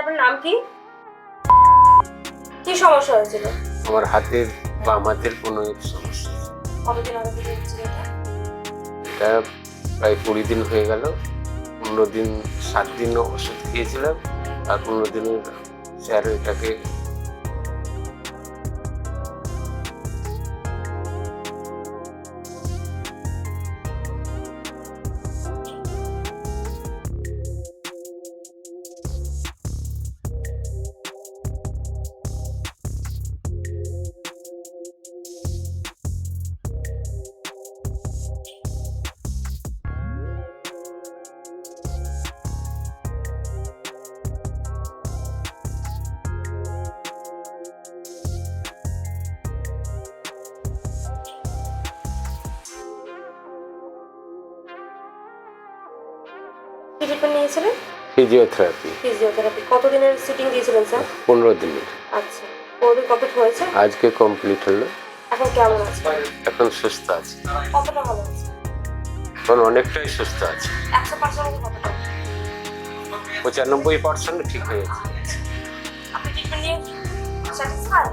আপনার নাম কি? কি সমস্যা হয়েছিল? আমার হাতের বাম হাতের কোনো সমস্যা। কতদিন আগে থেকে হচ্ছিল এটা? এটা প্রায় 20 দিন হয়ে গেল। 15 দিন 7 দিন ওষুধ খেয়েছিলাম, আর 15 দিনের স্যার এটাকে কি ট্রিটমেন্ট নিয়েছিলেন? ফিজিওথেরাপি। ফিজিওথেরাপি। কতদিনের সিটিং দিয়েছিলেন স্যার? 15 দিনের। আচ্ছা, 15 দিন কমপ্লিট হয়েছে? আজকে কমপ্লিট হলো। এখন কেমন আছে? এখন সুস্থ আছি। কতটা ভালো আছে? এখন অনেকটাই সুস্থ আছে। 100% কতটা? 95% ঠিক হয়ে গেছে। আপনি ট্রিটমেন্ট নিয়ে স্যাটিসফাইড?